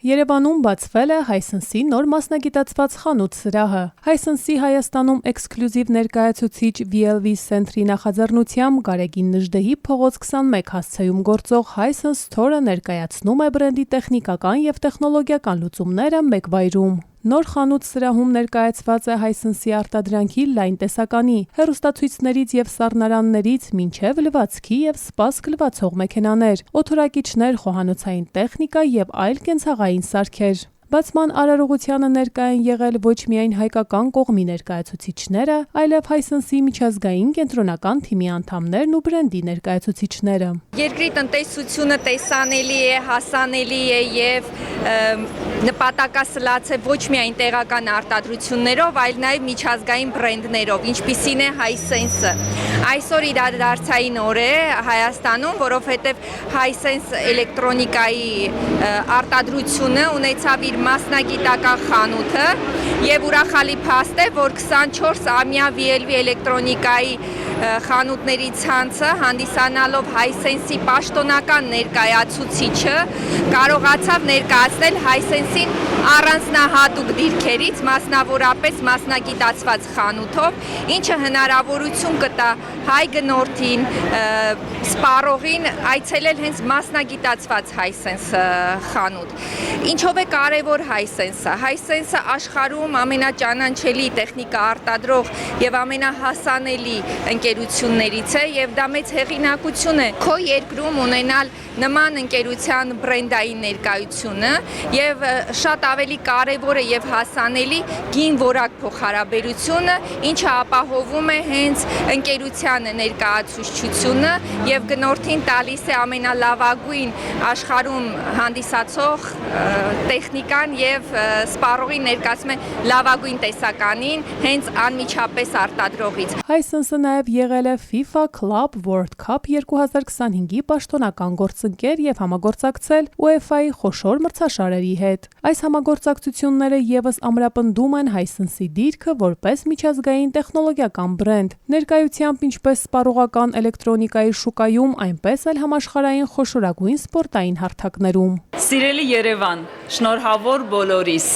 Երևանում բացվել է Hisense-ի նոր մասնագիտացված խանութ սրահը։ Hisense-ի Հայաստանում էքսկլյուզիվ ներկայացուցիչ VLV Center-ի նախաձեռնությամբ Գարեգին Նժդեհի փողոց 21 հասցեում գործող Hisense Store-ը ներկայացնում է բրենդի տեխնիկական եւ տեխնոլոգիական լուծումները մեկ վայրում։ Նոր խանութ սրահում ներկայացված է Hisense-ի արտադրանքի լայն տեսականի, հեռուստացույցներից եւ սառնարաններից մինչեւ լվացքի եւ սպասք լվացող մեքենաներ, օդորակիչներ, խոհանոցային տեխնիկա եւ այլ կենցաղային սարքեր։ Բացման արարողությանը ներկա են եղել ոչ միայն հայկական կողմի ներկայացուցիչները, այլև Hisense-ի միջազգային կենտրոնական թիմի անդամներն ու բրենդի ներկայացուցիչները։ Երկրի տնտեսությունը տեսանելի է, հասանելի է եւ նպատակասլաց է ոչ միայն տեղական արտադրություններով, այլ նաև միջազգային բրենդներով, ինչպիսին է Hisense-ը։ Այսօր իրադարձային օր է Հայաստանում, որովհետև Hisense էլեկտրոնիկայի արտադրությունը ունեցավ իր մասնագիտական խանութը եւ ուրախալի փաստ է, որ 24-ամյա VLV էլեկտրոնիկայի խանութների ցանցը հանդիսանալով Hisense-ի պաշտոնական ներկայացուցիչը կարողացավ ներկայացնել Hisense-ին առանձնահատուկ դիրքերից, մասնավորապես մասնագիտացված խանութով, ինչը հնարավորություն կտա հայ գնորդին, սպառողին այցելել հենց մասնագիտացված Hisense խանութ։ Ինչով է կարևոր Hisense-ը։ Hisense-ը աշխարհում ամենաճանաչելի տեխնիկա արտադրող եւ ամենահասանելի ընկերություններից է եւ դա մեծ հեղինակություն է քո երկրում ունենալ նման ընկերության բրենդային ներկայությունը եւ շատ ավելի կարեւոր է եւ հասանելի գին որակ փոխհարաբերությունը, ինչը ապահովում է հենց ընկերության ներկայացուցչությունը եւ գնորդին տալիս է ամենալավագույն աշխարհում հանդիսացող տեխնիկան եւ սպառողին ներկայացում է լավագույն տեսականին հենց անմիջապես արտադրողից։ Hisense-ը նաև եղել է FIFA Club World Cup 2025-ի պաշտոնական գործընկեր եւ համագործակցել UEFA-ի խոշոր մրցաշարերի հետ։ Այս համագործակցությունները եւս ամրապնդում են Hisense-ի դիրքը որպես միջազգային տեխնոլոգիական բրենդ։ Ներկայությամբ ինչպես սպառողական էլեկտրոնիկայի շուկայում, այնպես էլ համաշխարհային խոշորագույն սպորտային հարթակներում։ Սիրելի Երևան, շնորհավոր բոլորիս։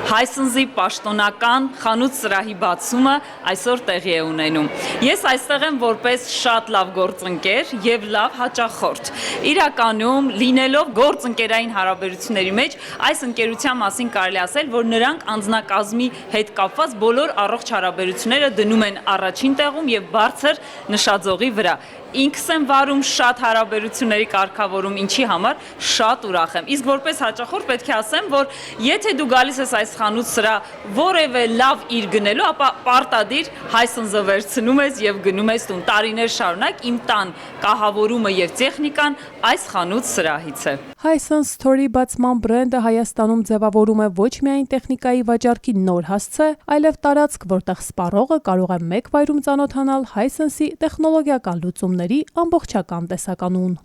Hisense-ի պաշտոնական խանութ սրահի բացումը այսօր տեղի է ունենում։ Ես այստեղ եմ որպես շատ լավ գործընկեր եւ լավ հաճախորդ։ Իրականում լինելով գործընկերային հարաբերությունների մեջ, այս ընկերության մասին կարելի ասել, որ նրանք անձնակազմի հետ կապված բոլոր առողջ հարաբերությունները դնում են առաջին տեղում եւ բարձր նշաձողի վրա։ Ինքս եմ վարում շատ հարաբերությունների կարգավորում, ինչի համար շատ ուրախ եմ։ Իսկ որպես հաճախորդ պետք է ասեմ, որ եթե դու գալիս ես այս խանութ սրահ որևէ լավ իր գնելու, ապա պարտադիր Hisense-ը վերցնում ես եւ գնում ես տուն։ Տարիներ շարունակ իմ տան կահավորումը եւ տեխնիկան այս խանութ սրահից է։ Hisense Store-ի բացման բրենդը Հայաստանում ձևավորում է ոչ միայն տեխնիկայի վաճառքի նոր հասցե, այլև տարածք, որտեղ սպառողը կարող է մեկ վայրում ծանոթանալ Hisense-ի տեխնոլոգիական լուծումների ամբողջական տեսականուն։